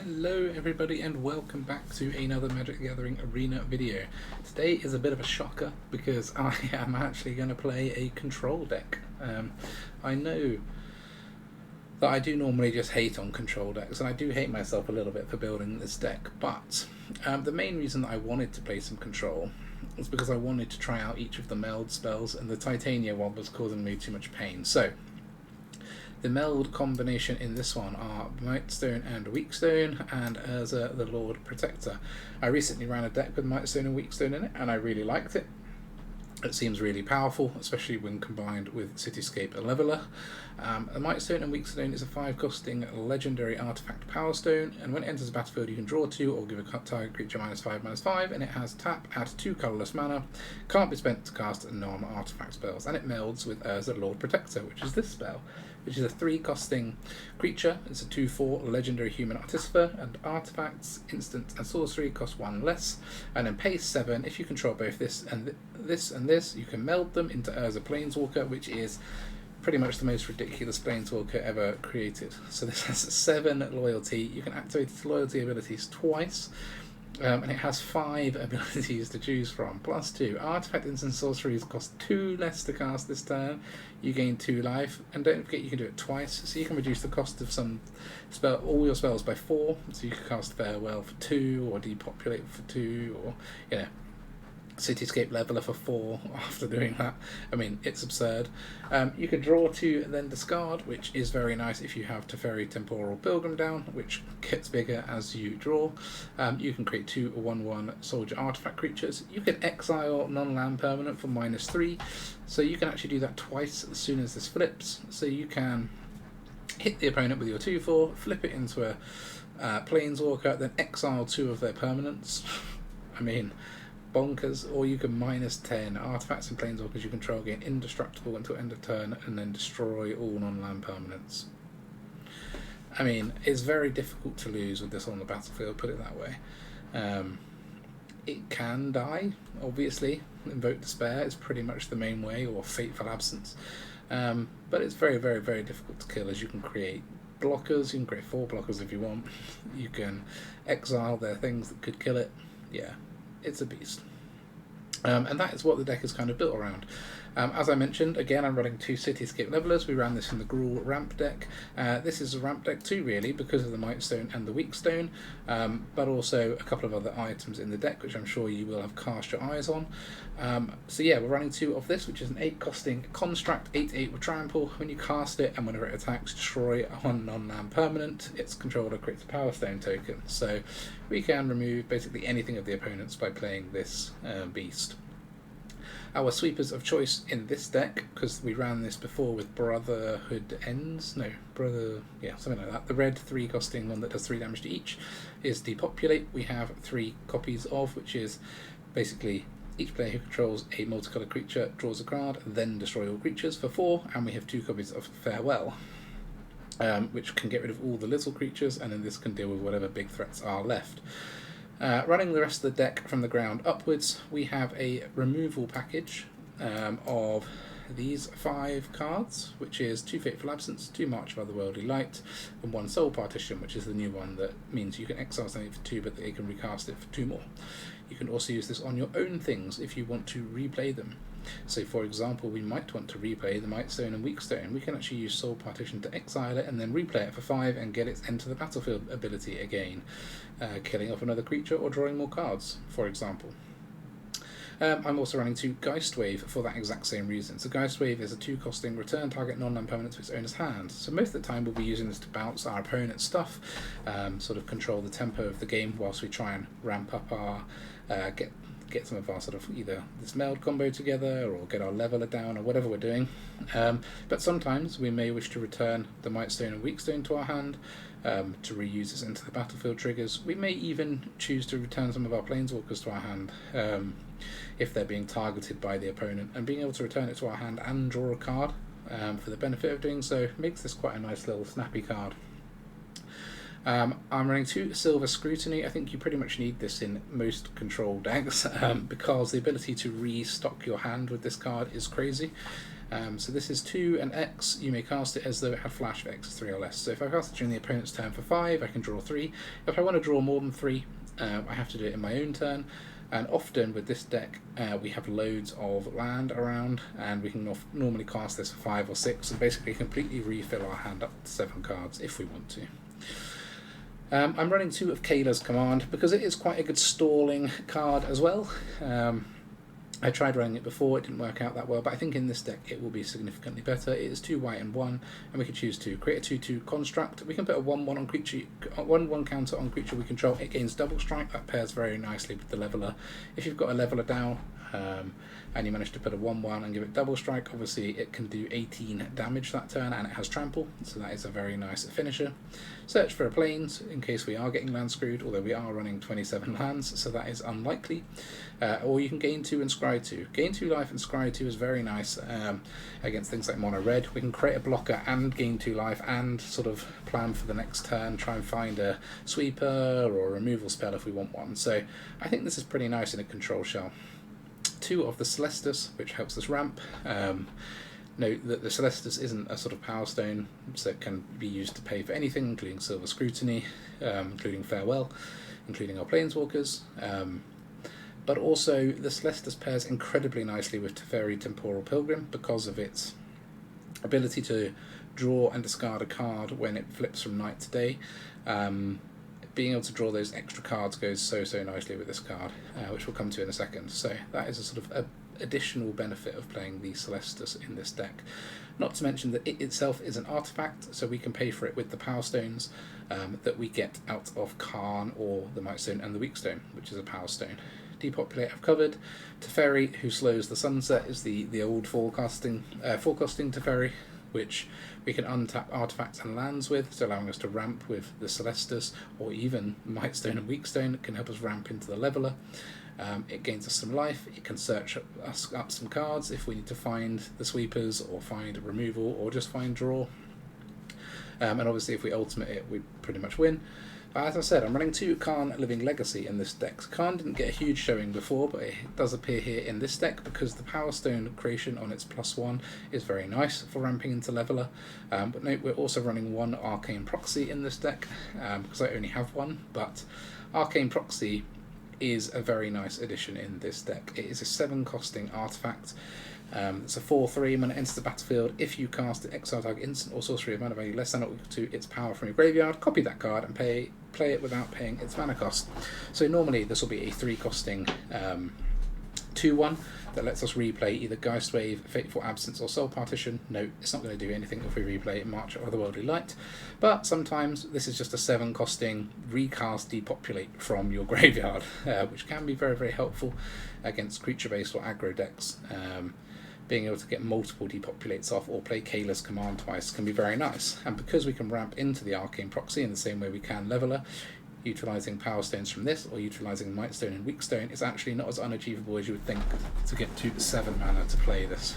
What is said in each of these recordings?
Hello everybody and welcome back to another Magic the Gathering Arena video. Today is a bit of a shocker because I am actually going to play a control deck. I know that I do normally just hate on control decks, and I do hate myself a little bit for building this deck, but the main reason that I wanted to play some control was because I wanted to try out each of the meld spells, and the Titania one was causing me too much pain. So the meld combination in this one are Mightstone and Weakstone and Urza the Lord Protector. I recently ran a deck with Mightstone and Weakstone in it and I really liked it. It seems really powerful, especially when combined with Cityscape Leveler. A Mightstone and Weakstone is a 5-costing legendary artifact power stone, and when it enters the battlefield you can draw 2 or give a target creature -5/-5, and it has tap, add 2 colourless mana, can't be spent to cast non-artifact spells, and it melds with Urza Lord Protector, which is this spell, which is a 3-costing creature. It's a 2/4 legendary human artificer, and artifacts, instants and sorcery cost 1 less, and then pay 7. If you control both this and this, you can meld them into Urza Planeswalker, which is pretty much the most ridiculous Planeswalker ever created. So this has 7 loyalty. You can activate its loyalty abilities twice, and it has 5 abilities to choose from, plus 2. Artifact, instants, sorceries cost 2 less to cast this turn. You gain 2 life, and don't forget you can do it twice, so you can reduce the cost of all your spells by 4. So you can cast Farewell for 2, or Depopulate for 2, or Cityscape Leveler for 4 after doing that. I mean, it's absurd. You can draw 2 and then discard, which is very nice if you have Teferi, Temporal, Pilgrim down, which gets bigger as you draw. You can create 2 1/1 soldier artifact creatures. You can exile non-land permanent for -3, so you can actually do that twice as soon as this flips. So you can hit the opponent with your 2/4, flip it into a Planeswalker, then exile 2 of their permanents. I mean, bonkers. Or you can -10 artifacts and planeswalkers you control gain indestructible until end of turn and then destroy all non-land permanents. I mean, it's very difficult to lose with this on the battlefield, put it that way. It can die, obviously. Invoke Despair is pretty much the main way, or Fateful Absence. But it's very, very, very difficult to kill, as you can create blockers. You can create 4 blockers if you want. You can exile their things that could kill it. Yeah. It's a beast. And that is what the deck is kind of built around. As I mentioned, again, I'm running 2 Cityscape Levelers. We ran this in the Gruul ramp deck. This is a ramp deck too, really, because of the Mightstone and the Weakstone, but also a couple of other items in the deck, which I'm sure you will have cast your eyes on. So yeah, we're running 2 of this, which is an 8-costing construct, 8/8 with trample. When you cast it, and whenever it attacks, destroy one non-land permanent. Its controller creates a Power Stone token. So we can remove basically anything of the opponents by playing this beast. Our sweepers of choice in this deck, because we ran this before with Brotherhood Ends, something like that. The red 3-costing one that does 3 damage to each is Depopulate. We have 3 copies of, which is basically each player who controls a multicolored creature draws a card, then destroy all creatures for 4, and we have 2 copies of Farewell, which can get rid of all the little creatures, and then this can deal with whatever big threats are left. Running the rest of the deck from the ground upwards, we have a removal package of these 5 cards, which is 2 Fateful Absence, 2 March of Otherworldly Light, and 1 Soul Partition, which is the new one that means you can exile something for 2, but they can recast it for 2 more. You can also use this on your own things if you want to replay them. So for example, we might want to replay the Mightstone and Weakstone. We can actually use Soul Partition to exile it and then replay it for 5 and get its enter the battlefield ability again, killing off another creature or drawing more cards, for example. I'm also running 2 Geistwave for that exact same reason. So Geistwave is a 2-costing return target non-land permanent to its owner's hand. So most of the time we'll be using this to bounce our opponent's stuff, sort of control the tempo of the game whilst we try and ramp up our get some of our sort of either this meld combo together or get our leveler down or whatever we're doing. But sometimes we may wish to return the Mightstone and Weakstone to our hand to reuse this into the battlefield triggers. We may even choose to return some of our planeswalkers to our hand if they're being targeted by the opponent, and being able to return it to our hand and draw a card for the benefit of doing so makes this quite a nice little snappy card. I'm running 2 Silver Scrutiny. I think you pretty much need this in most control decks because the ability to restock your hand with this card is crazy. So this is 2 and X. You may cast it as though it had flash of X 3 or less. So if I cast it during the opponent's turn for 5, I can draw 3. If I want to draw more than 3, I have to do it in my own turn. And often with this deck, we have loads of land around, and we can normally cast this for 5 or 6, and basically completely refill our hand up to 7 cards if we want to. I'm running 2 of Kayla's Command because it is quite a good stalling card as well. I tried running it before, it didn't work out that well, but I think in this deck it will be significantly better. It is 2 white and 1, and we can choose to create a 2/2 construct. We can put a 1/1 on creature, 1/1 counter on creature we control. It gains double strike. That pairs very nicely with the leveler. If you've got a leveler down, and you manage to put a 1/1 and give it double strike, obviously it can do 18 damage that turn, and it has trample, so that is a very nice finisher. Search for a plains in case we are getting land screwed, although we are running 27 lands, so that is unlikely. Or you can gain 2 and scry 2. Gain 2 life and scry 2 is very nice against things like mono red. We can create a blocker and gain 2 life and sort of plan for the next turn, try and find a sweeper or a removal spell if we want one. So I think this is pretty nice in a control shell. 2 of the Celestus, which helps us ramp. Note that the Celestus isn't a sort of power stone, so it can be used to pay for anything, including Silver Scrutiny, including Farewell, including our Planeswalkers. But also, the Celestus pairs incredibly nicely with Teferi Temporal Pilgrim because of its ability to draw and discard a card when it flips from night to day. Being able to draw those extra cards goes so nicely with this card, which we'll come to in a second. So that is a sort of additional benefit of playing the Celestus in this deck. Not to mention that it itself is an artifact, so we can pay for it with the power stones that we get out of Karn or the Mightstone and the Weakstone, which is a power stone. Depopulate I've covered. Teferi, who slows the sunset, is the old forecasting Teferi, which we can untap artifacts and lands with, so allowing us to ramp with the Celestus, or even Mightstone and Weakstone can help us ramp into the leveler. It gains us some life. It can search us up some cards if we need to find the sweepers, or find removal, or just find draw. And obviously if we ultimate it, we pretty much win. As I said, I'm running 2 Karn Living Legacy in this deck. Karn didn't get a huge showing before, but it does appear here in this deck because the Power Stone creation on its +1 is very nice for ramping into leveler. But note, we're also running 1 Arcane Proxy in this deck because I only have 1, but Arcane Proxy is a very nice addition in this deck. It is a 7 costing artifact. It's a 4/3. When it enters the battlefield, if you cast an exile target instant or sorcery of mana value less than or equal to its power from your graveyard, copy that card and play it without paying its mana cost. So normally this will be a 3 costing 2/1 that lets us replay either Geistwave, Fateful Absence, or Soul Partition. Note, it's not going to do anything if we replay March or Otherworldly Light, but sometimes this is just a 7 costing recast Depopulate from your graveyard, which can be very helpful against creature-based or aggro decks. Being able to get multiple Depopulates off or play Kayla's Command twice can be very nice. And because we can ramp into the Arcane Proxy in the same way we can Leveler, utilising Power Stones from this or utilising Mightstone and Weakstone is actually not as unachievable as you would think to get to 7 mana to play this.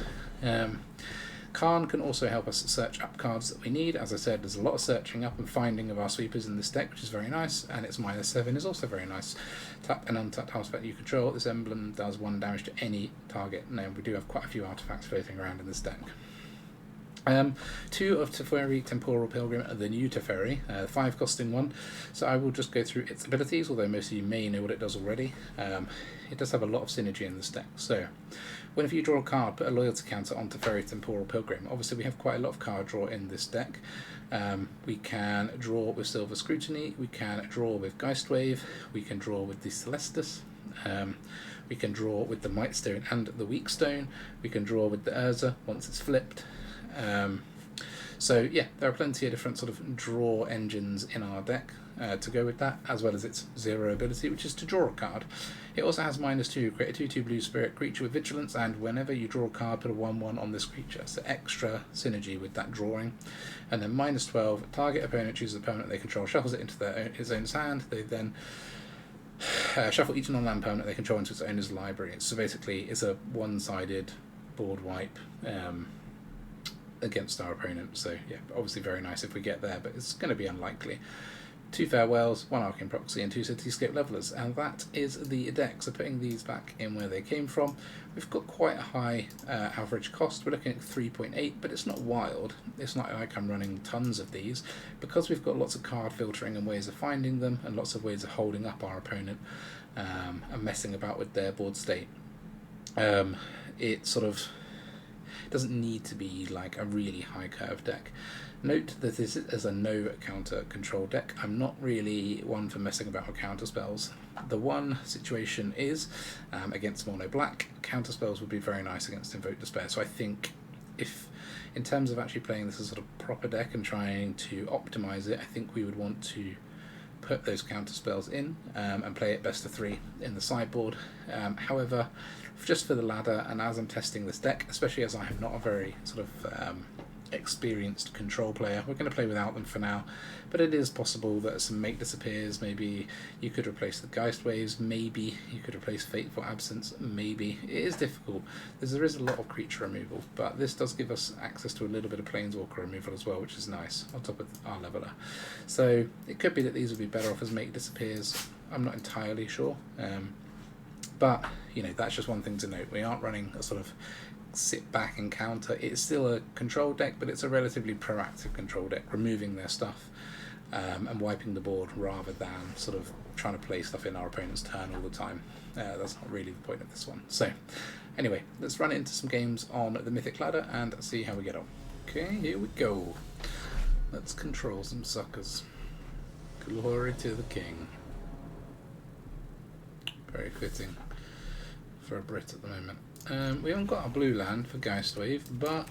Karn can also help us search up cards that we need. As I said, there's a lot of searching up and finding of our sweepers in this deck, which is very nice, and its -7 is also very nice. Tap an untapped artifact you control. This emblem does 1 damage to any target. Now, we do have quite a few artifacts floating around in this deck. 2 of Teferi Temporal Pilgrim, the new Teferi, 5 costing 1. So I will just go through its abilities, although most of you may know what it does already. It does have a lot of synergy in this deck. So, whenever you draw a card, put a loyalty counter on Teferi Temporal Pilgrim. Obviously we have quite a lot of card draw in this deck. We can draw with Silver Scrutiny, we can draw with Geistwave, we can draw with the Celestus, we can draw with the Mightstone and the Weakstone, we can draw with the Urza once it's flipped. So yeah, there are plenty of different sort of draw engines in our deck to go with that, as well as its 0 ability, which is to draw a card. It also has -2, create a 2/2 blue spirit creature with vigilance, and whenever you draw a card, put a 1/1 on this creature, so extra synergy with that drawing. And then -12, target opponent chooses a permanent they control, shuffles it into his owner's hand, they then shuffle each non-land permanent they control into its owner's library. So basically it's a one-sided board wipe against our opponent, so yeah, obviously very nice if we get there, but it's going to be unlikely. 2 Farewells, 1 Arcane Proxy, and 2 Cityscape Levelers, and that is the deck. So putting these back in where they came from, we've got quite a high average cost. We're looking at 3.8, but it's not wild. It's not like I'm running tons of these, because we've got lots of card filtering and ways of finding them, and lots of ways of holding up our opponent and messing about with their board state. It sort of doesn't need to be like a really high curve deck. Note that this is a no counter control deck. I'm not really one for messing about with counter spells. The one situation is against mono black, counter spells would be very nice against Invoke Despair. So I think if, in terms of actually playing this as a sort of proper deck and trying to optimize it, I think we would want to put those counter spells in and play it best of 3 in the sideboard. However, just for the ladder, and as I'm testing this deck, especially as I am not a very sort of experienced control player, we're going to play without them for now, but it is possible that some Make Disappears, maybe you could replace the Geistwaves, maybe you could replace Fateful Absence, maybe. It is difficult, there is a lot of creature removal, but this does give us access to a little bit of Planeswalker removal as well, which is nice, on top of our Leveler. So it could be that these would be better off as Make Disappears, I'm not entirely sure, but you know, that's just one thing to note. We aren't running a sort of sit back and counter. It's still a control deck, but it's a relatively proactive control deck, removing their stuff and wiping the board rather than sort of trying to play stuff in our opponent's turn all the time. That's not really the point of this one. So anyway, let's run into some games on the Mythic ladder and see how we get on. Okay, here we go. Let's control some suckers. Glory to the king. Very fitting for a Brit at the moment. We haven't got a blue land for Geistwave, but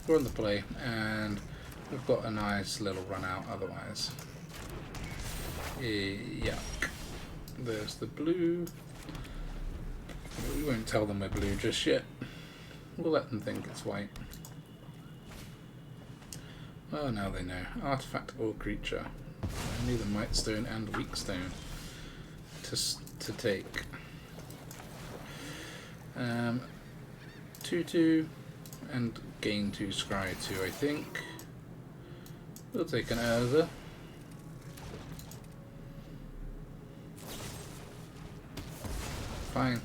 we're on the play and we've got a nice little run out otherwise. Yuck. There's the blue. We won't tell them we're blue just yet. We'll let them think it's white. Well, now they know. Artifact or creature. Only the Mightstone and Weakstone to take. 2/2 and gain 2 scry 2, I think. We'll take an Urza. Fine.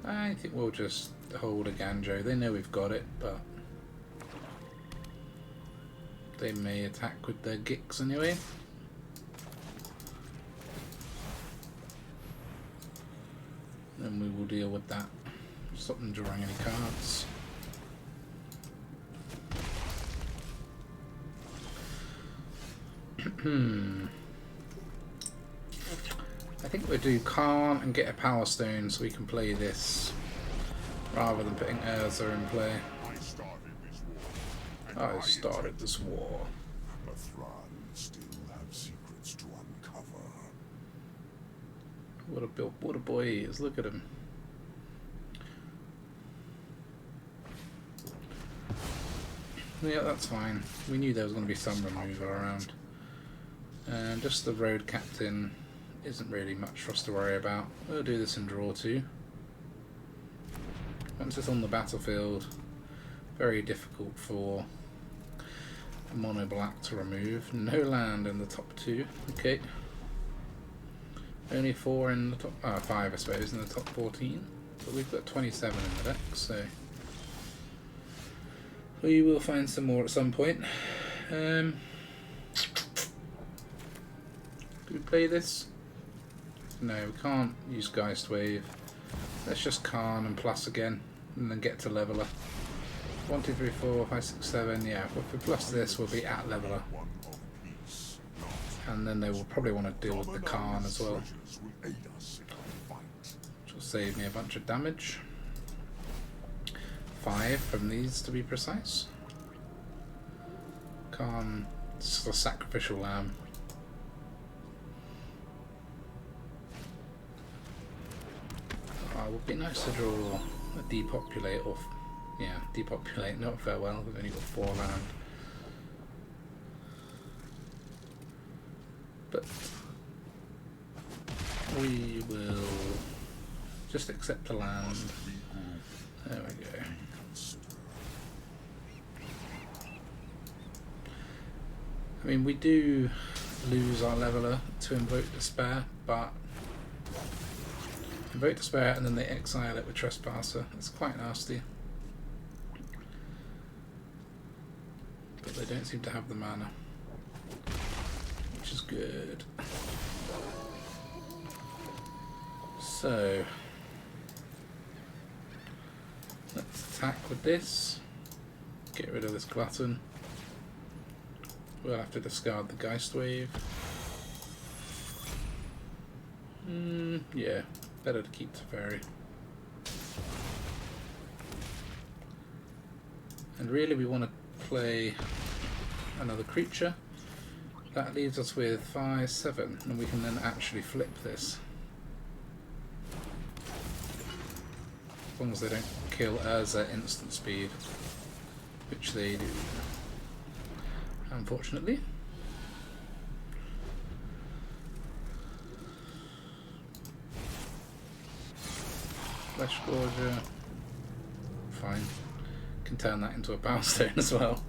I think we'll just hold Eiganjo. They know we've got it, but they may attack with their Gix anyway. And we will deal with that. Stop them drawing any cards. I think we'll do Karn and get a Power Stone so we can play this rather than putting Urza in play. I started this war. What a boy he is, look at him. Yeah, that's fine. We knew there was going to be some removal around. And just the Road Captain isn't really much for us to worry about. We'll do this in draw 2. Once it's on the battlefield, very difficult for mono black to remove. No land in the top 2. Okay. Only 4 in the top, 5 I suppose in the top 14. But we've got 27 in the deck, so we will find some more at some point. Do we play this? No, we can't use Geistwave. Let's just Karn and plus again, and then get to Leveler. 1, 2, 3, 4, 5, 6, 7. Yeah, if we plus this, we'll be at Leveler. And then they will probably want to deal with the Karn as well, which will save me a bunch of damage. 5 from these to be precise. Karn It's a sacrificial lamb. Oh, it would be nice to draw a Depopulate or... yeah, Depopulate, not Farewell, we've only got 4 land. But we will just accept the land. There we go. I mean, we do lose our leveler to Invoke Despair, but Invoke Despair and then they exile it with Trespasser. It's quite nasty. But they don't seem to have the mana, which is good. So let's attack with this. Get rid of this glutton. We'll have to discard the Geistwave. Yeah, better to keep Teferi. And really we want to play another creature. That leaves us with 5, 7, and we can then actually flip this. As long as they don't kill Urza instant speed, which they do. Unfortunately. Flesh Gorger. Fine. Can turn that into a Power Stone as well.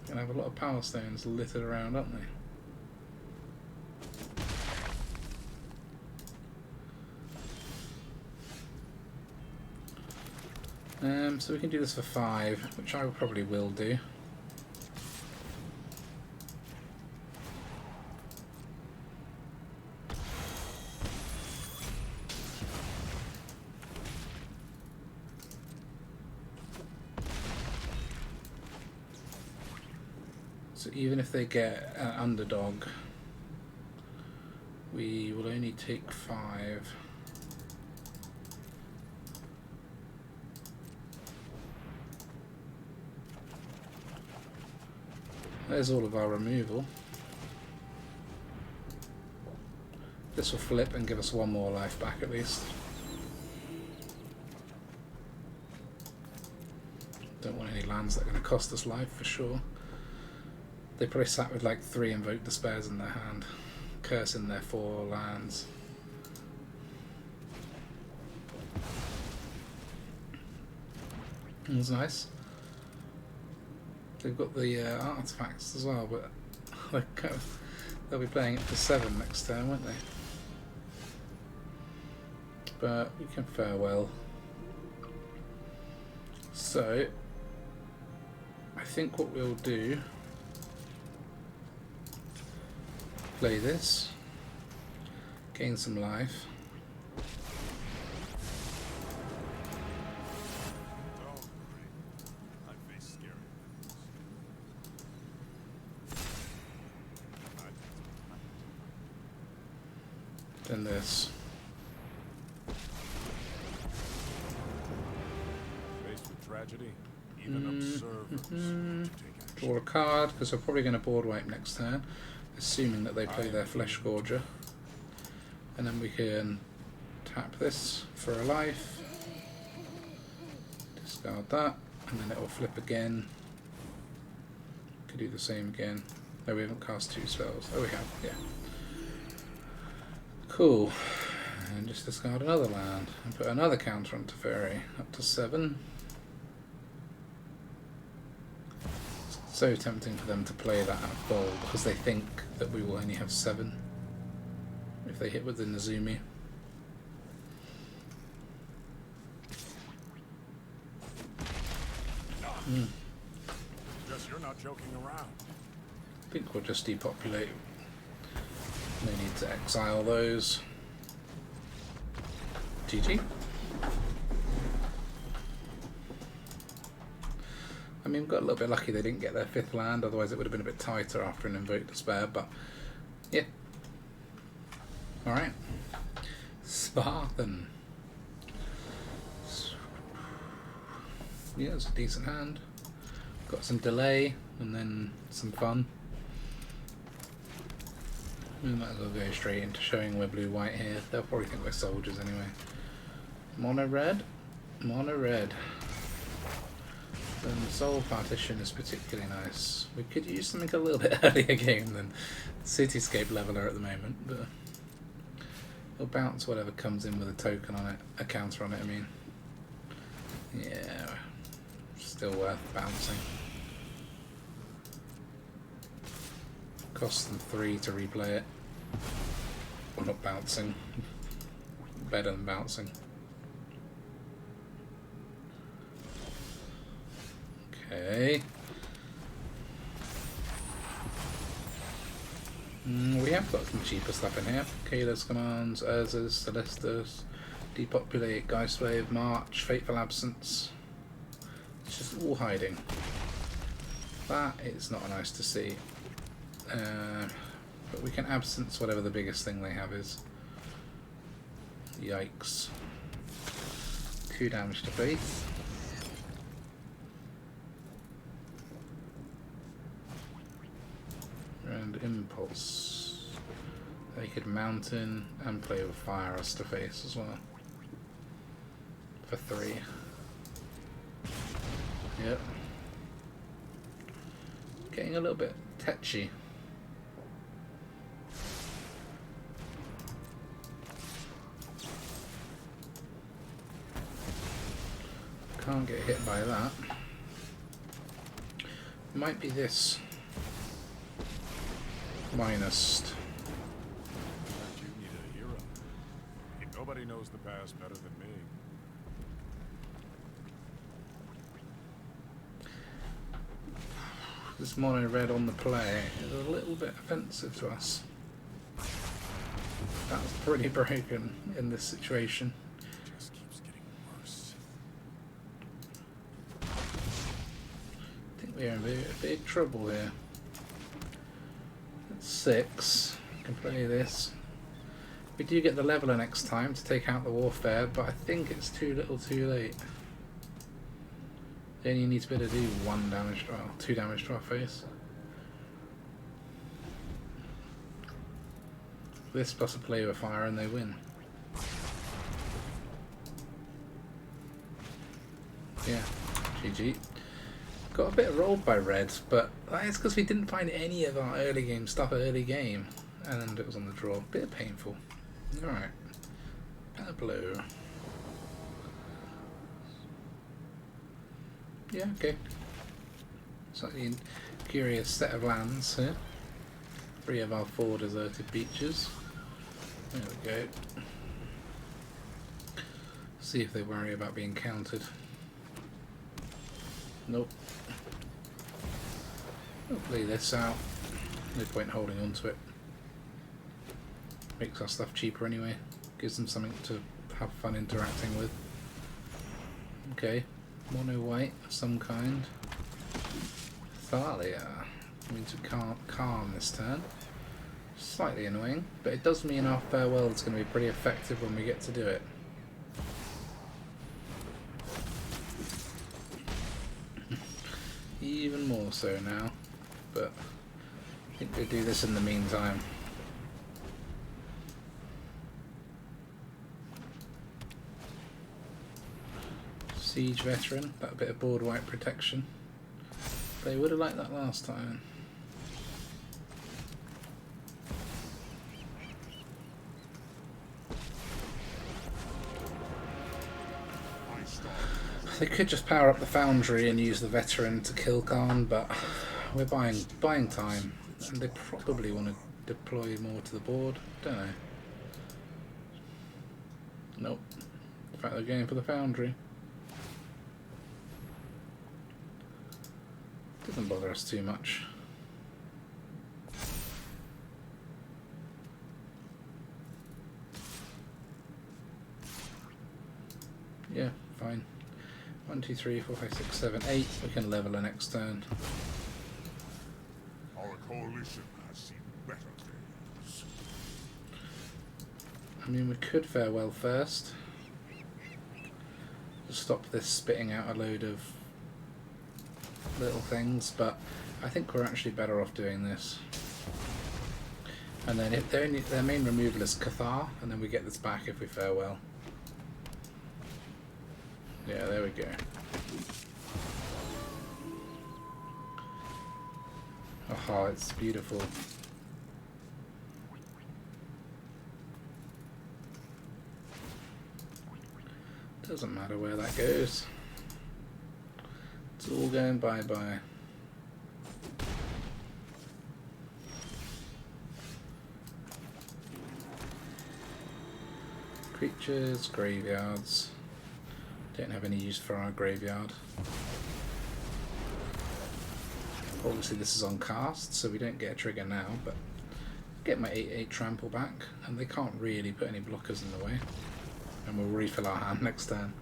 Gonna have a lot of Power Stones littered around, aren't they? So we can do this for 5, which I probably will do. So even if they get an underdog, we will only take 5. There's all of our removal. This will flip and give us 1 more life back at least. Don't want any lands that are going to cost us life for sure. They probably sat with like 3 Invoke Despairs in their hand, cursing their 4 lands. That's nice. They've got the artifacts as well, but they'll be playing it for 7 next turn, won't they? But we can farewell. So I think what we'll do, play this, gain some life. Then this. Faced with tragedy, even observers Draw a card, because they're probably going to board wipe next turn, assuming that they play their Flesh Gorger. And then we can tap this for a life, discard that, and then it will flip again. Could do the same again. No, we haven't cast 2 spells. Oh, we have, yeah. Cool. And just discard another land and put another counter on Teferi, up to 7. So tempting for them to play that at bold because they think that we will only have 7 if they hit with the Nezumi. Guess you're not joking around. I think we'll just depopulate. No need to exile those. GG. I mean, we got a little bit lucky they didn't get their 5th land, otherwise it would have been a bit tighter after an Invoke Despair, but yeah. Alright. Spartan. Yeah, it's a decent hand. Got some delay and then some fun. We might as well go straight into showing we're blue-white here. They'll probably think we're soldiers anyway. Mono red. Mono red. And Soul Partition is particularly nice. We could use something a little bit earlier game than Cityscape Leveler at the moment, but it'll bounce whatever comes in with a token on it, a counter on it, I mean. Yeah, still worth bouncing. Costs them 3 to replay it. Well, not bouncing. Better than bouncing. Okay. We have got some cheaper stuff in here. Kayla's commands, Urza's, Celestus, Depopulate, Geistwave, March, Fateful Absence. It's just all hiding. That is not nice to see. But we can absence whatever the biggest thing they have is. Yikes. 2 damage to Faith. And Impulse. They could Mountain and play with Fire us to face as well. For 3. Yep. Getting a little bit tetchy. Can't get hit by that. Might be this. Minus. You need a hero. Nobody knows the past better than me. This mono red on the play is a little bit offensive to us. That's pretty broken in this situation. It just keeps getting worse. I think we're in big trouble here. That's 6. Can play this. We do get the leveler next time to take out the warfare, but I think it's too little too late. Then you need to be able to do 1 damage to our, 2 damage to our face. This plus a play with fire and they win. Yeah, GG. Got a bit rolled by red, but that is because we didn't find any of our early game stuff early game. And it was on the draw. Bit painful. Alright. Pablo. Yeah, okay. Slightly curious set of lands here. 3 of our 4 deserted beaches. There we go. See if they worry about being countered. Nope. We'll play this out. No point holding on to it. Makes our stuff cheaper anyway. Gives them something to have fun interacting with. Okay. Mono white of some kind. Thalia. Means we can't Karn this turn. Slightly annoying, but it does mean our farewell is going to be pretty effective when we get to do it. Even more so now, but I think we'll do this in the meantime. Siege Veteran, that bit of board wipe protection. They would have liked that last time. They could just power up the Foundry and use the Veteran to kill Karn, but we're buying time, and they probably want to deploy more to the board. Don't know. Nope. In fact, they're going for the Foundry. Doesn't bother us too much. Yeah, fine. 1, 2, 3, 4, 5, 6, 7, 8. We can level the next turn. Our coalition has seen better days. I mean, we could farewell first. To stop this spitting out a load of little things, but I think we're actually better off doing this. And then if their main removal is Cathar, and then we get this back if we fare well. Yeah, there we go. Oh, it's beautiful. Doesn't matter where that goes. It's all going bye-bye. Creatures, graveyards. Don't have any use for our graveyard. Obviously this is on cast, so we don't get a trigger now, but get my 8/8 trample back, and they can't really put any blockers in the way. And we'll refill our hand next turn.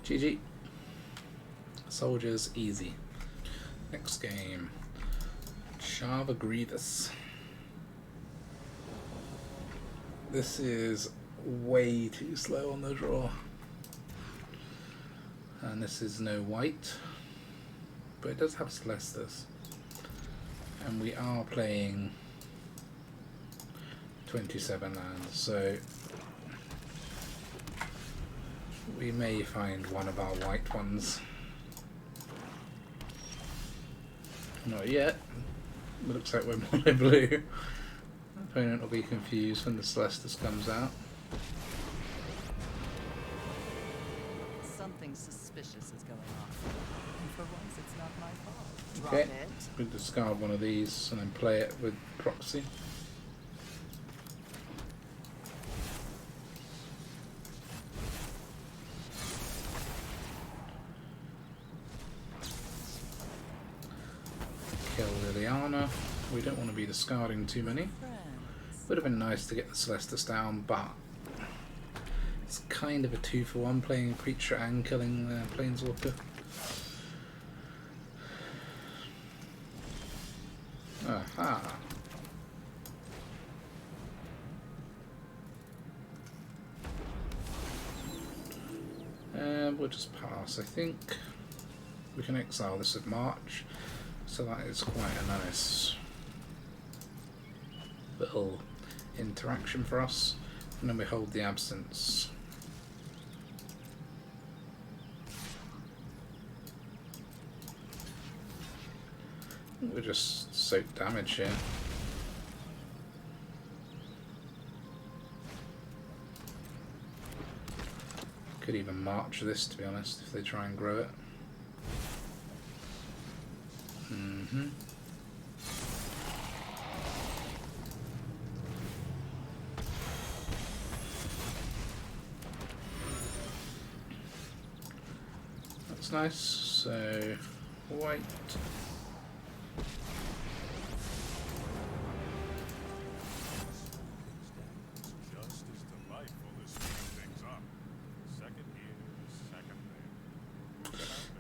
GG. Soldiers, easy. Next game. Shava Grievous. This is way too slow on the draw. And this is no white. But it does have Celestus. And we are playing 27 lands, so we may find one of our white ones. Not yet. It looks like we're mono blue. Opponent will be confused when the Celestus comes out. Something suspicious is going on. And for once it's not my fault. Drop Okay, it. we'll discard one of these and then play it with Proxy. Kill Liliana. We don't want to be discarding too many. Would have been nice to get the Celestus down, but it's kind of a 2-for-1 playing a creature and killing the Planeswalker. Aha. And we'll just pass, I think. We can exile this with March, so that is quite a nice little interaction for us. And then we hold the Absence. We're just soak damage here. Could even march this, to be honest, if they try and grow it. That's nice. So, white.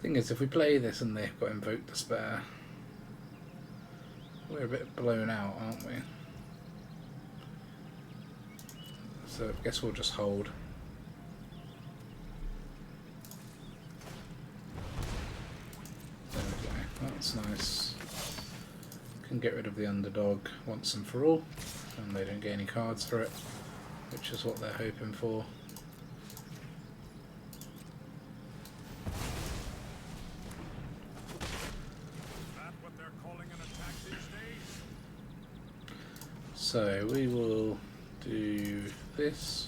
Thing is, if we play this and they've got Invoke Despair, we're a bit blown out, aren't we? So I guess we'll just hold. There we go, that's nice. Can get rid of the underdog once and for all, and they don't get any cards for it, which is what they're hoping for. So we will do this.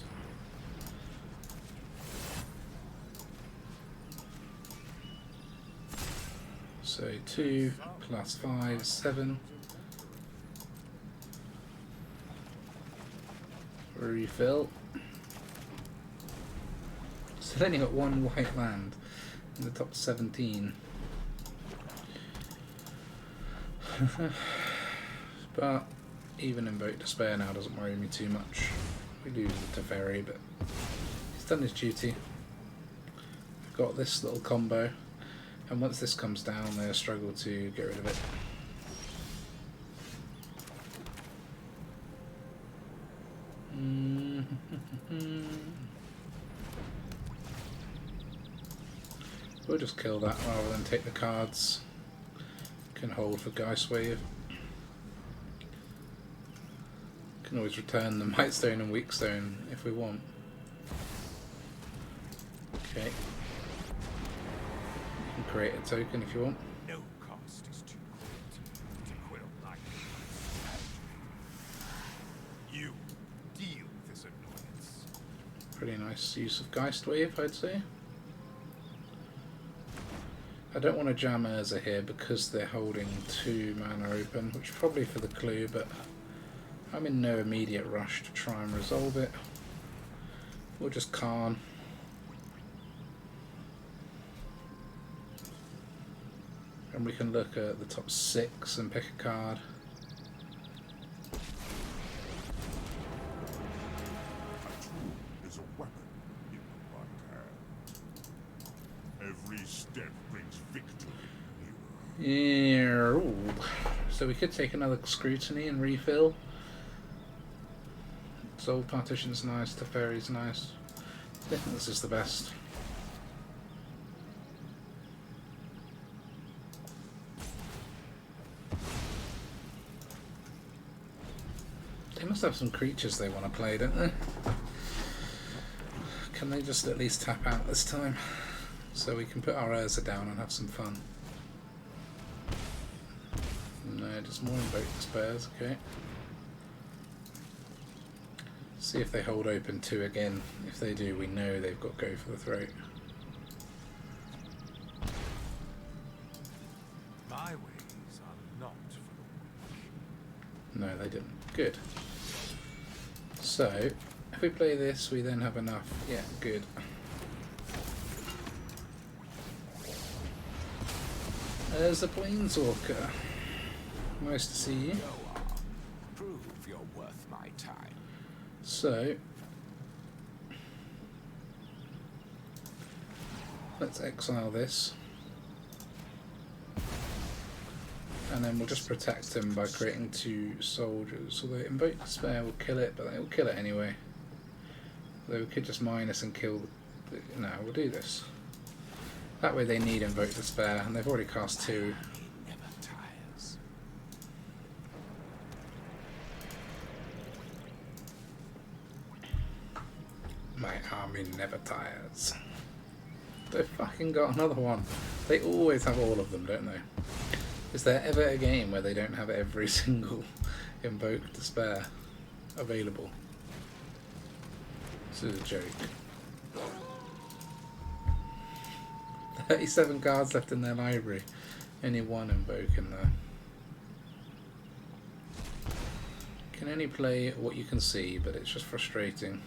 So 2 plus 5, 7. Refill. So then you got one white land in the top 17. But even Invoke Despair now doesn't worry me too much. We lose the Teferi, but he's done his duty. We've got this little combo, and once this comes down, they'll struggle to get rid of it. We'll just kill that rather than take the cards. can hold for Geistwave. Can always return the Mightstone and Weakstone if we want. Okay. You can create a token if you want. No cost is too great to quell my you deal with this annoyance. Pretty nice use of Geistwave, I'd say. I don't want to jam Urza here because they're holding 2 mana open, which is probably for the clue, but I'm in no immediate rush to try and resolve it. We'll just Karn. And we can look at the top 6 and pick a card. Is a weapon in the right hand. Every step brings victory nearer. Yeah. Ooh. So we could take another Scrutiny and refill. Soul Partition's nice, Teferi's nice. I think this is the best. They must have some creatures they want to play, don't they? Can they just at least tap out this time? So we can put our Urza down and have some fun. No, just more Invoke Despairs, okay. See if they hold open 2 again. If they do, we know they've got Go for the Throat. My ways are not for the weak. No, they didn't. Good. So, if we play this, we then have enough. Yeah, good. There's a Planeswalker. Nice to see you. Go on. Prove you're worth my time. So, let's exile this. And then we'll just protect him by creating 2 soldiers. Although Invoke Despair will kill it, but it will kill it anyway. Though we could just minus and kill the... No, we'll do this. That way they need Invoke Despair, and they've already cast 2. Never tires. My army never tires. They've fucking got another one. They always have all of them, don't they? Is there ever a game where they don't have every single Invoke Despair available? This is a joke. 37 cards left in their library. Only 1 Invoke in there. Can only play what you can see, but it's just frustrating.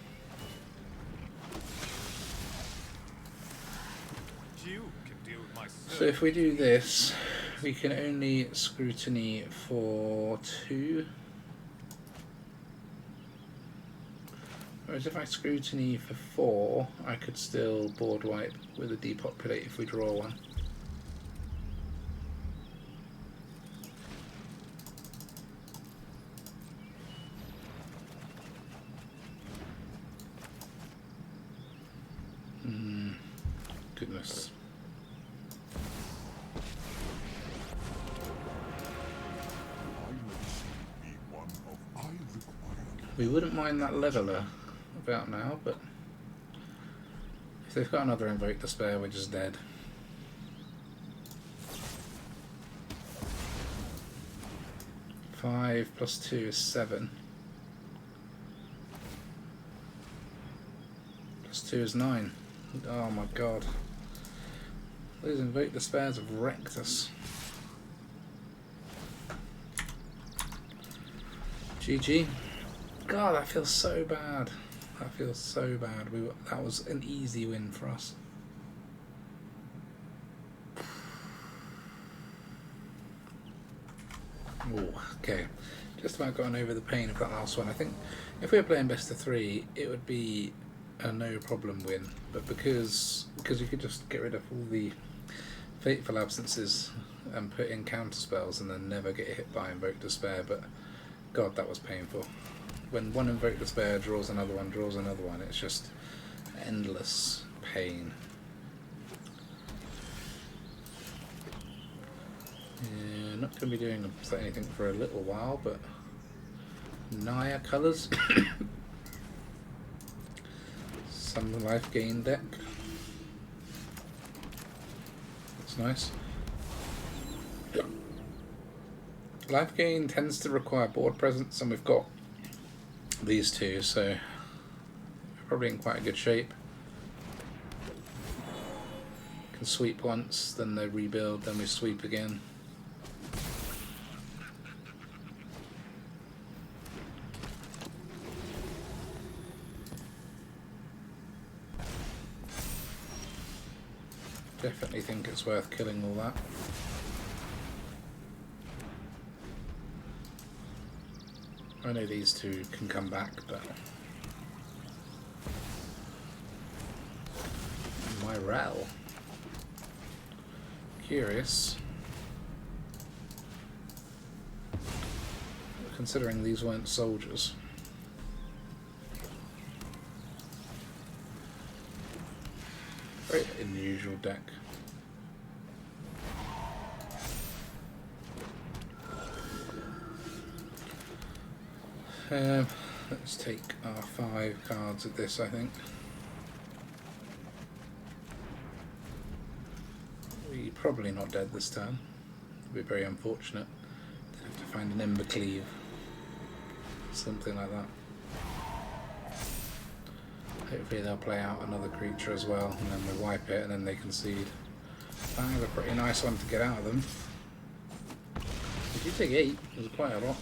You can deal with my So if we do this, we can only Scrutiny for 2. Whereas if I Scrutiny for 4, I could still board wipe with a Depopulate if we draw one. Goodness. We wouldn't mind that Leveler about now, but if they've got another Invoke Despair, we're just dead. Five plus 2 is 7. Plus 2 is 9. Oh my god. Those Invoke Despairs have wrecked us. GG. God, that feels so bad. That feels so bad. That was an easy win for us. Oh, okay. Just about gotten over the pain of that last one. I think if we were playing best of 3, it would be a no problem win. But because you could just get rid of all the Fateful Absences and put in counter spells and then never get hit by Invoke Despair. But God, that was painful. When one Invoke Despair draws another one, it's just endless pain. Yeah, not Not going to be doing anything for a little while, but Naya colours. Some life gain deck. That's nice. Life gain tends to require board presence, and we've got these two, so we're probably in quite a good shape. Can sweep once, then they rebuild, then we sweep again. Definitely think it's worth killing all that. I know these two can come back, but my Rel. Curious. Considering these weren't soldiers. Very unusual deck. Let's take our 5 cards of this, I think. We're probably not dead this turn. It'd be very unfortunate. Have to find an Ember Cleave. Something like that. Hopefully they'll play out another creature as well, and then we wipe it and then they concede. That was a pretty nice one to get out of them. If you take 8, it was quite a lot.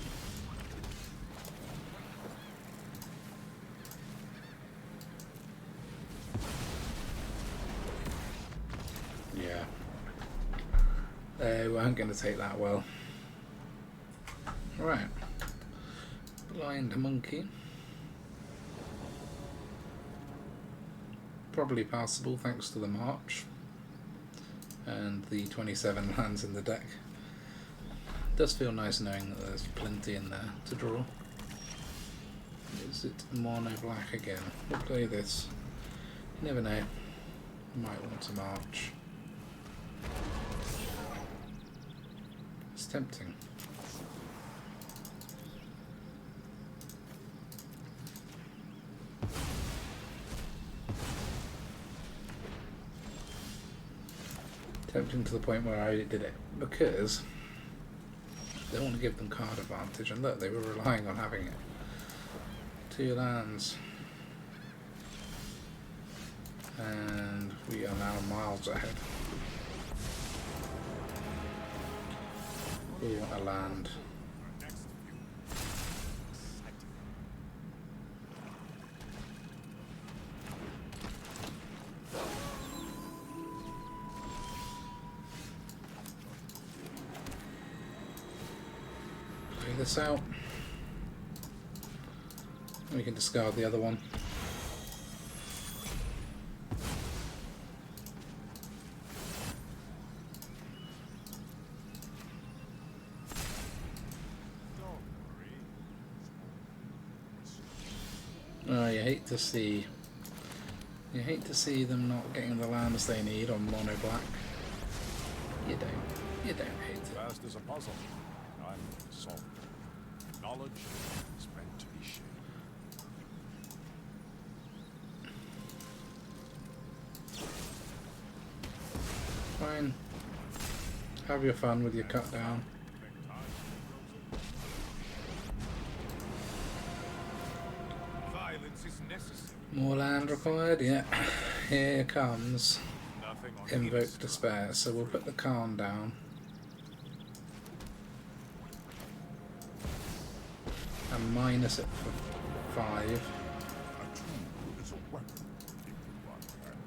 Yeah. They weren't going to take that well. Right. Blind Monkey. Probably passable thanks to the March and the 27 lands in the deck. It does feel nice knowing that there's plenty in there to draw. Is it mono black again? We'll play this. You never know. Might want to March. It's tempting. Tempting to the point where I did it because they want to give them card advantage, and look, they were relying on having it. 2 lands, and we are now miles ahead. We want a land. This out. We can discard the other one. Oh, you hate to see them not getting the lands they need on mono black. You don't hate it. Fast as a puzzle. I'm solved. Knowledge is meant to be shared. Fine. Have your fun with your cut down. Violence is necessary. More land required? Yeah. Here comes Nothing on Invoke Despair. So we'll put the Karn down. And minus it for 5. A tool is a weapon in one hand.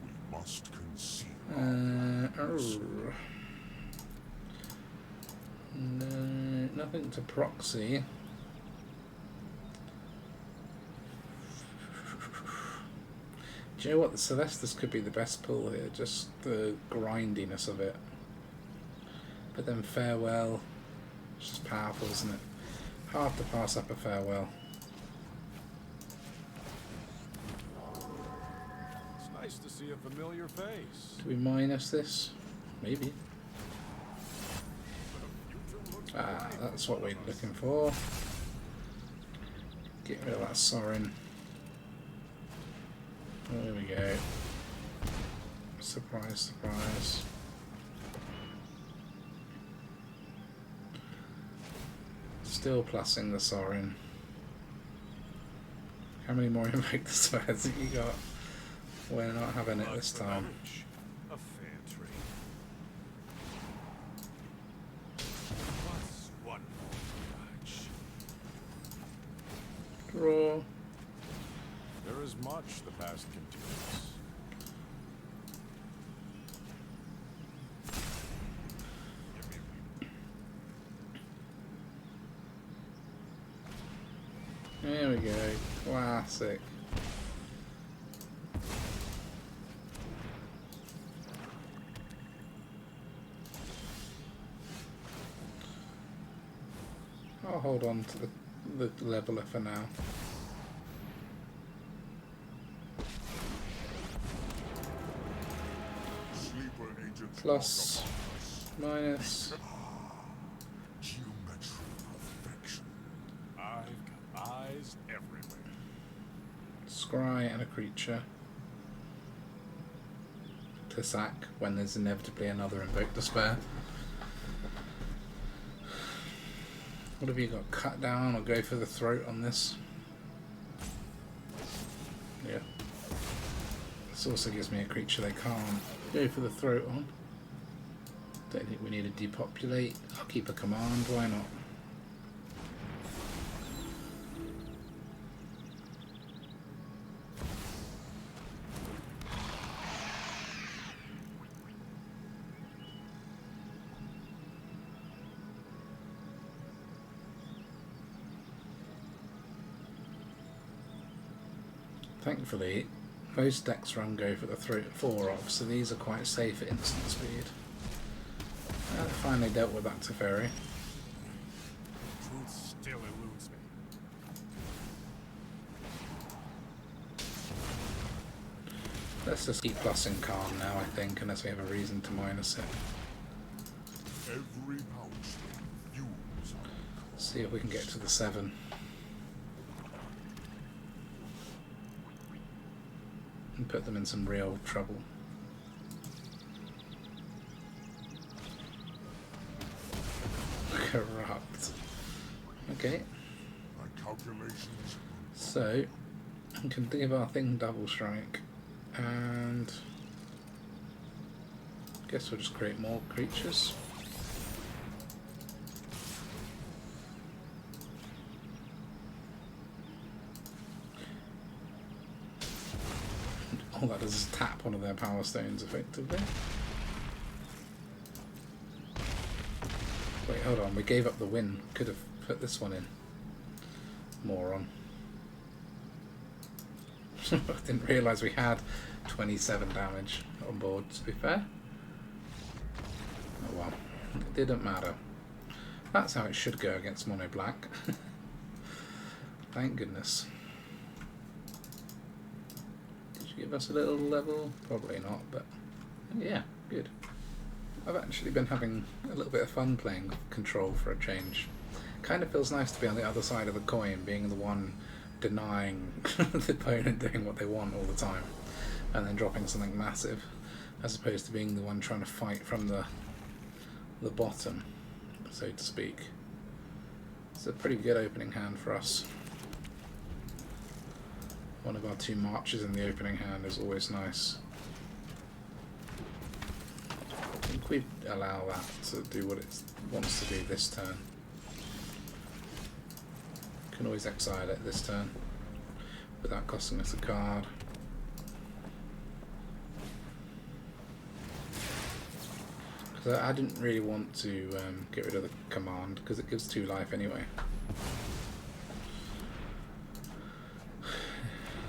We must concede. No, nothing to proxy. Do you know what? The Celestus could be the best pull here, just the grindiness of it. But then Farewell, it's just powerful, isn't it? Hard to pass up a Farewell. It's nice to see a familiar face. Do we minus this? Maybe. Ah, that's what we're looking for. Get rid of that Soaring. There we go. Surprise, surprise. Still plussing the Soaring. How many more Invoke the Spells have you got? We're not having it this time. A fair trade. What's one more grudge? Draw. There is much the past continues. There we go. Classic. I'll hold on to the leveler for now. Sleeper agent Plus, minus. geometric perfection. I've got eyes everywhere. Scry and a creature to sack when there's inevitably another Invoke Despair. What have you got? Cut down or go for the throat on this? Yeah. This also gives me a creature they can't go for the throat on. Don't think we need a Depopulate. I'll keep a command, why not? Thankfully, most decks run go for the 4 off, so these are quite safe at instant speed. Finally dealt with that Teferi. Truth still eludes me. Let's just keep plussing Karn now, I think, unless we have a reason to minus it. Every pouch fumes on See if we can get to the 7. And put them in some real trouble. Corrupt. Okay. my calculations. So, we can give our thing double strike, and guess we'll just create more creatures. All that does is tap one of their power stones effectively. Wait, hold on, we gave up the win. Could have put this one in. Moron. Didn't realise we had 27 damage on board, to be fair. Oh well, it didn't matter. That's how it should go against mono black. Thank goodness. Did you give us a little level? Probably not, but yeah, good. I've actually been having a little bit of fun playing Control for a change. Kind of feels nice to be on the other side of the coin, being the one denying the opponent doing what they want all the time, and then dropping something massive, as opposed to being the one trying to fight from the bottom, so to speak. It's a pretty good opening hand for us. One of our 2 marches in the opening hand is always nice. I think we'd allow that to do what it wants to do this turn. Can always exile it this turn without costing us a card. Because I didn't really want to get rid of the command because it gives 2 life anyway.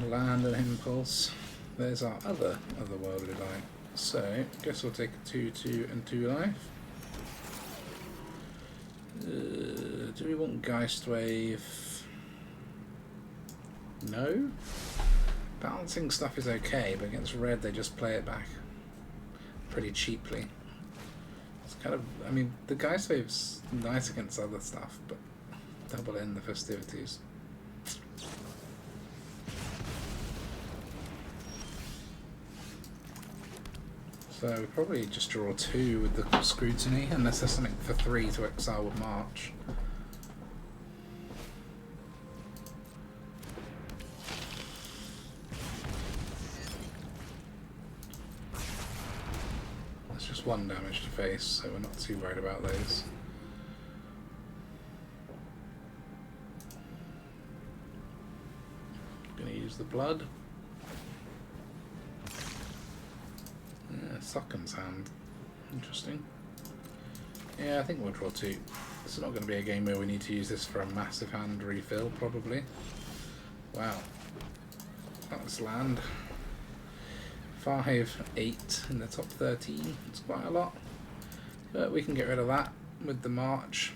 Land and Impulse. There's our Otherworldly light. So, I guess we'll take a 2/2 and 2 life. Do we want Geistwave? No? Balancing stuff is okay, but against red they just play it back pretty cheaply. It's kind of, I mean, the Geistwave's nice against other stuff, but double in the festivities. So we probably just draw 2 with the Scrutiny, unless there's something for 3 to exile with March. That's just 1 damage to face, so we're not too worried about those. Gonna use the blood. Sucken's hand. Interesting. Yeah, I think we'll draw 2. This is not going to be a game where we need to use this for a massive hand refill, probably. Wow. That's land. 5, 8 in the top 13. It's quite a lot. But we can get rid of that with the March.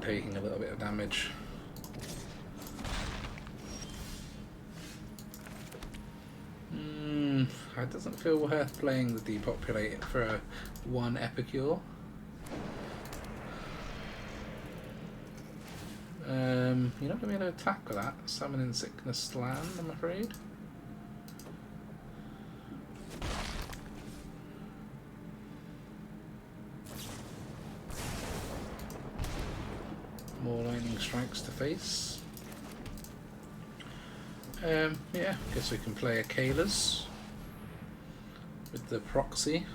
Taking a little bit of damage. It doesn't feel worth playing the Depopulate for a 1 Epicure. You're not going to be able to attack with that. Summon in Sickness Land, I'm afraid. More lightning strikes to face. Yeah, guess we can play a Kayla's with the Proxy.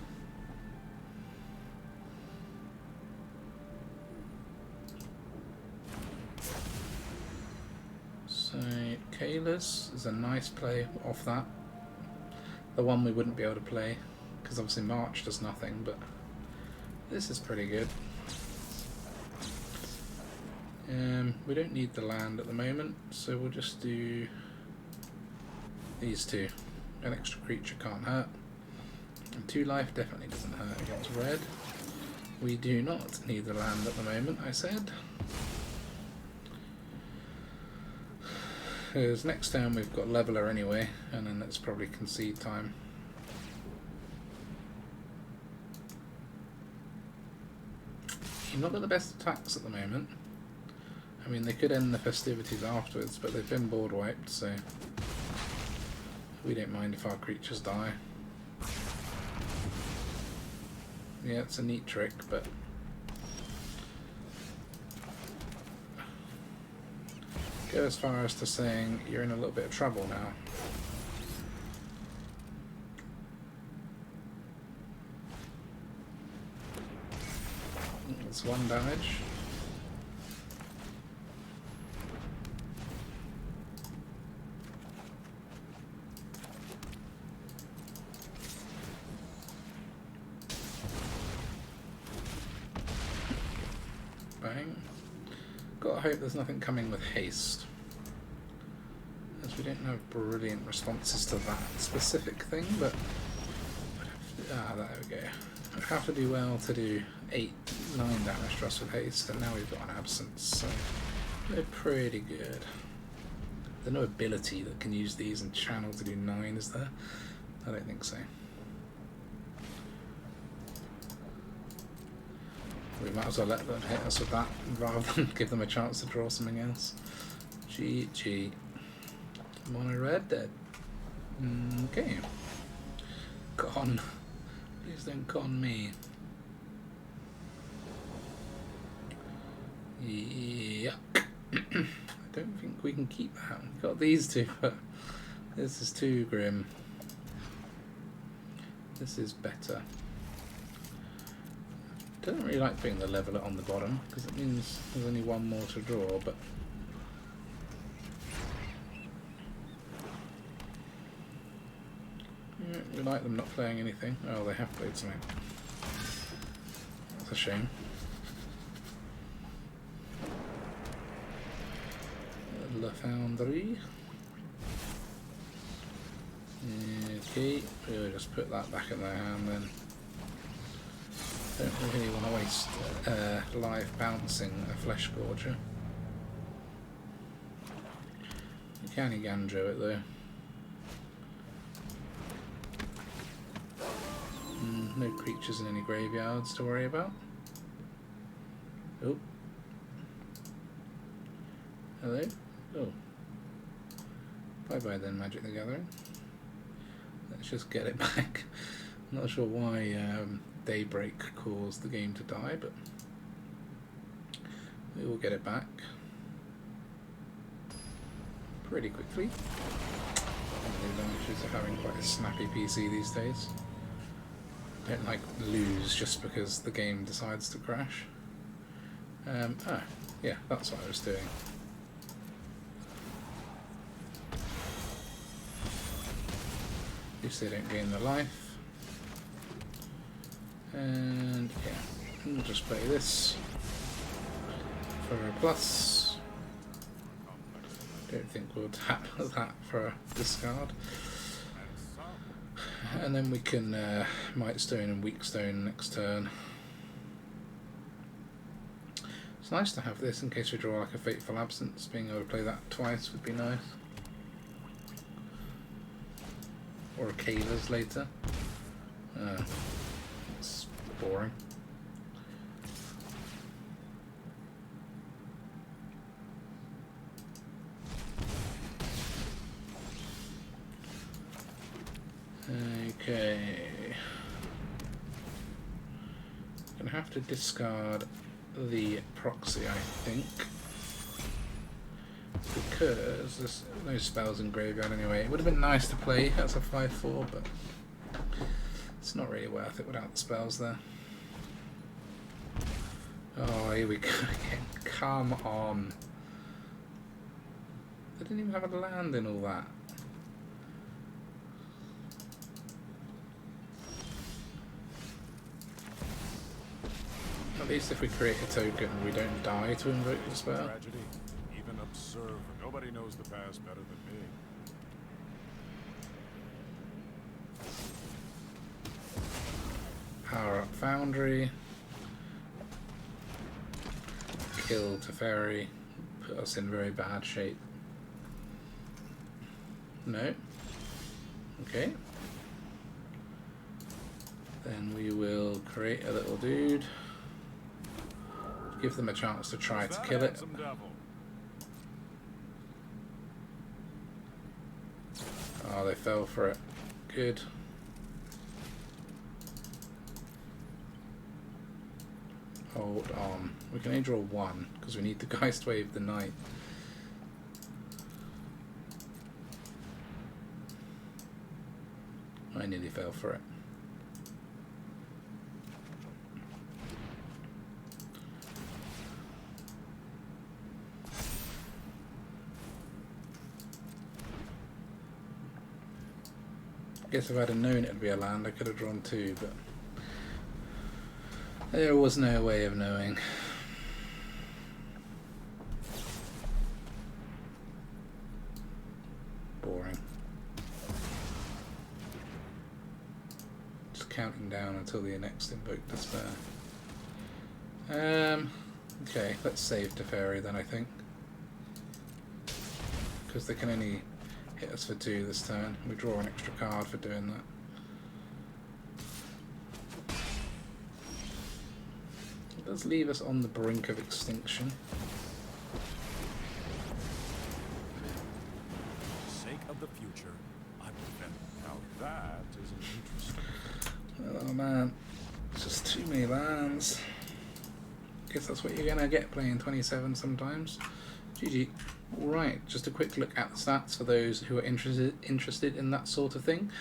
So Kayla's is a nice play off that. The one we wouldn't be able to play because obviously March does nothing, but this is pretty good. We don't need the land at the moment, so we'll just do these 2. An extra creature can't hurt. And 2 life definitely doesn't hurt against red. We do not need the land at the moment, I said. Because next turn we've got Leveler anyway, and then it's probably concede time. You've not got the best attacks at the moment. I mean, they could end the festivities afterwards, but they've been board wiped, so we don't mind if our creatures die. Yeah, it's a neat trick, but go as far as to saying you're in a little bit of trouble now. It's 1 damage. Gotta hope there's nothing coming with haste, as we don't have brilliant responses to that specific thing, but there we go. I'd have to do well to do 8, 9 damage to us with haste, and now we've got an absence, so they're pretty good. There's no ability that can use these and channel to do 9, is there? I don't think so. We might as well let them hit us with that rather than give them a chance to draw something else. GG. Mono red dead. Okay. Con. Please don't con me. Yuck. I don't think we can keep that. We've got these 2, but this is too grim. This is better. I don't really like putting the Leveler on the bottom because it means there's only 1 more to draw, but yeah, we like them not playing anything. Oh, they have played something. That's a shame. La Foundry. Okay, we'll just put that back in their hand then. Don't really want to waste live bouncing a Flesh Gorger. You can Eiganjo it though. No creatures in any graveyards to worry about. Oh. Hello? Oh. Bye bye then, Magic the Gathering. Let's just get it back. I'm not sure why Daybreak caused the game to die, but we will get it back pretty quickly. One of the advantages of having quite a snappy PC these days. Don't like lose just because the game decides to crash. Yeah, that's what I was doing. At least they don't gain the life. And yeah, we'll just play this for a plus. Don't think we'll tap that for a discard. And then we can Mightstone and Weakstone next turn. It's nice to have this in case we draw like a Fateful Absence. Being able to play that twice would be nice. Or a Kayla's later. It's boring. Okay. Gonna have to discard the proxy, I think. Because there's no spells in graveyard anyway. It would have been nice to play as a 5/4, but it's not really worth it without the spells there. Oh, here we go again. Come on. They didn't even have a land in all that. At least if we create a token, we don't die to invoke the spell. Tragedy. Even absurd. Nobody knows the past better than me. Power up Foundry. Kill Teferi. Put us in very bad shape. No. Okay. Then we will create a little dude. Give them a chance to try to kill it. Oh, they fell for it. Good. Hold on. We can only draw one because we need the Geistwave the Knight. I nearly fell for it. Guess if I'd have known it'd be a land, I could have drawn two, but there was no way of knowing. Boring. Just counting down until the next Invoke Despair. Okay, let's save Teferi then, I think. Because they can only hit us for 2 this turn. We draw an extra card for doing that. It does leave us on the brink of extinction. For the sake of the future, I prevent. Now that is an interesting. Oh man, it's just too many lands. Guess that's what you're gonna get playing 27 sometimes. GG. Right, just a quick look at the stats for those who are interested in that sort of thing.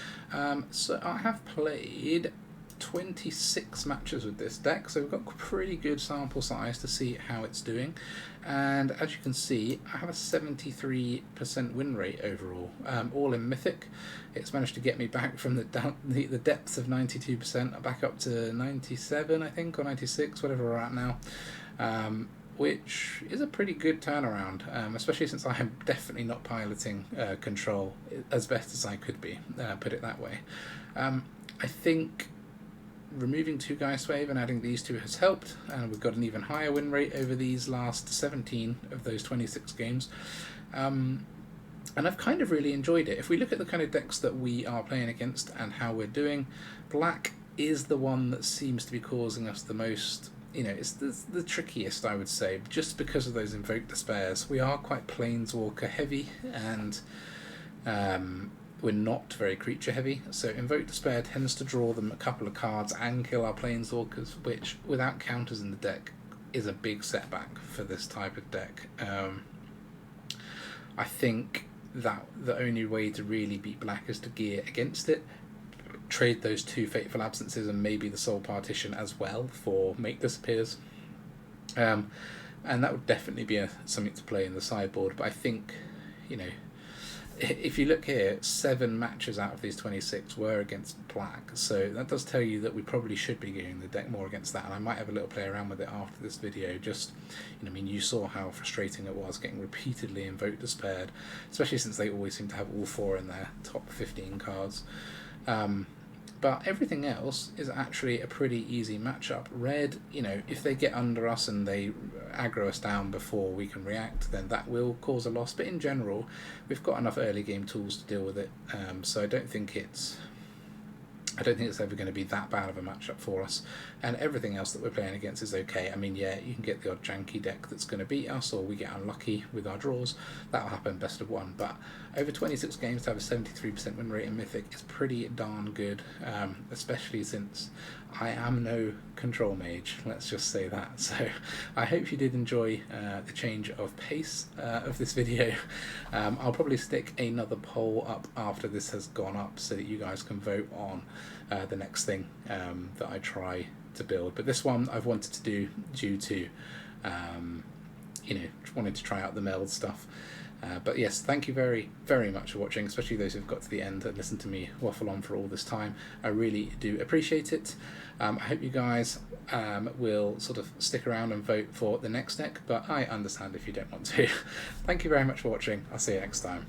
So I have played 26 matches with this deck, so we've got a pretty good sample size to see how it's doing. And as you can see, I have a 73% win rate overall, all in Mythic. It's managed to get me back from the depths of 92%, back up to 97, I think, or 96, whatever we're at now. Which is a pretty good turnaround, especially since I am definitely not piloting control as best as I could be, put it that way. I think removing 2 Geistwave and adding these 2 has helped, and we've got an even higher win rate over these last 17 of those 26 games. And I've kind of really enjoyed it. If we look at the kind of decks that we are playing against and how we're doing, black is the one that seems to be causing us the most, it's the trickiest, I would say, just because of those Invoke Despairs. We are quite Planeswalker heavy, and we're not very creature heavy, so Invoke Despair tends to draw them a couple of cards and kill our Planeswalkers, which, without counters in the deck, is a big setback for this type of deck. I think that the only way to really beat black is to gear against it, trade those 2 Fateful Absences and maybe the Soul Partition as well for Make Disappears, and that would definitely be something to play in the sideboard. But I think, if you look here, 7 matches out of these 26 were against black, so that does tell you that we probably should be gearing the deck more against that, and I might have a little play around with it after this video. Just, you saw how frustrating it was getting repeatedly Invoked Despaired, especially since they always seem to have all 4 in their top 15 cards. But everything else is actually a pretty easy matchup. Red, if they get under us and they aggro us down before we can react, then that will cause a loss. But in general, we've got enough early game tools to deal with it. So I don't think it's ever going to be that bad of a matchup for us. And everything else that we're playing against is okay. I mean, yeah, you can get the odd janky deck that's going to beat us, or we get unlucky with our draws. That'll happen best of 1. But over 26 games to have a 73% win rate in Mythic is pretty darn good, especially since I am no control mage, let's just say that. So I hope you did enjoy the change of pace of this video. I'll probably stick another poll up after this has gone up so that you guys can vote on the next thing that I try to build. But this one I've wanted to do due to wanting to try out the meld stuff. But yes, thank you very, very much for watching, especially those who've got to the end and listened to me waffle on for all this time. I really do appreciate it. I hope you guys will sort of stick around and vote for the next deck, but I understand if you don't want to. Thank you very much for watching. I'll see you next time.